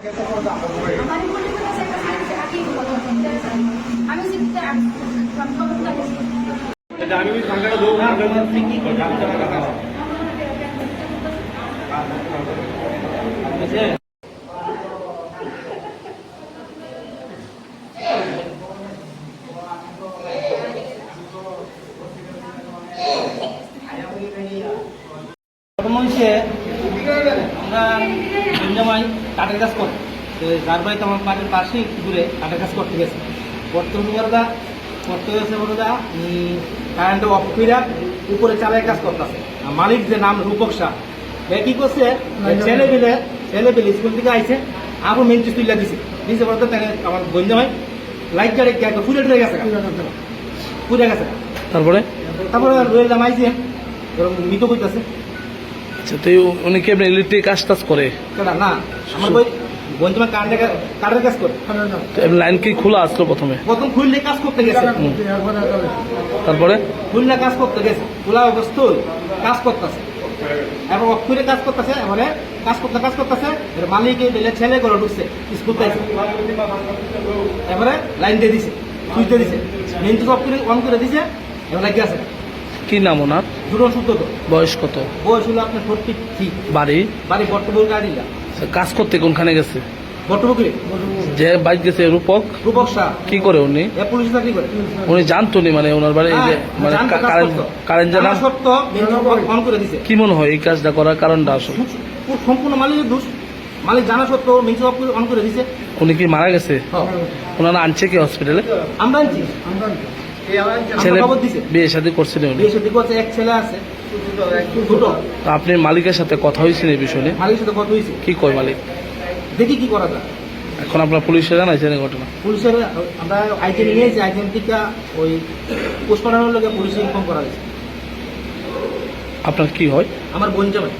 আমরা কাঠের কাজ করি, যার বাড়িতে আমার বাড়ির পাশেই দূরে কাঠের কাজ করতে গেছে। বর্তমানে করতে গেছে কারেন্ট অফ করে উপরে চালের কাজ করতেছে। মালিক যে নাম রূপক শাহ, কি করছে, ছেলে স্কুল থেকে আইছে, আবার মেন চিজ তুলে দিছে বলতে আমার বন্ধু ভাই লাইট গাড়ি ফুলে টুলে গেছে, পুড়ে গেছে। তারপরে রয়েল দাম আইছে, মৃত করতেছে। আচ্ছা, তো উনি কি ইলেকট্রিক কাজ টাজ করে? না, আমার বই বন্ধু কাঠের কাজ করে। লাইন কি খোলা আসলো? প্রথম খুললে কাজ করতে গেছে, তারপরে খুললে কাজ করতে গেছে, খোলা অবস্থায় কাজ করতেছে, এবং অক্ষরে কাজ করতেছে, মানে কাজ করতেছে। মালিক ছেলে করে ঢুকছে স্কুল থেকে, এবারে লাইন দিয়ে দিছে, সুইচ দিয়ে দিছে, মেন সুইচ অন করে দিছে, এবার লাগিয়ে আছে। কি নাম ওনার? দুজন সূত্র। বয়স কত? বয়স হলো আপনার 43। বাড়ি বর্তমান গাড়িটা কাজ করতে কোনখানে গেছে? বর্তমানে যে বাইক গেছে রূপক শাহ, কি করে উনি? পুলিশ চাকরি করে। উনি জানতো নি মানে ওনার বাড়ি যে মানে কারেন্ট জানা সত্য অন করে দিছে। কি মনে হয় এই কাজটা করার কারণটা আসলে? সম্পূর্ণ মালিকের দোষ। মালিক জানা সত্ত্বেও মিন্স অন করে দিছে। উনি কি মারা গেছে? ওনারা আনছে কি হসপিটালে? আমরা আনছি। ছেলে বিয়ে শাদী করছিলেন? বিয়ে শাদী করছে, এক ছেলে আছে, দুটো। আপনি মালিকের সাথে কথা হয়েছেন এই বিষয়ে? মালিকের সাথে কথা হয়েছে। কি কয় মালিক? দেখি কি করা যায়। এখন আপনার পুলিশে জানাইছেন এই ঘটনা? পুলিশের আমরা আইটেম নিয়েছি, আইটেম থেকে ওই পোস্টমর্টমের লোকে পুলিশে ইনফর্ম করা হয়েছে। আপনার কি হয়? আমার বোন জামাই।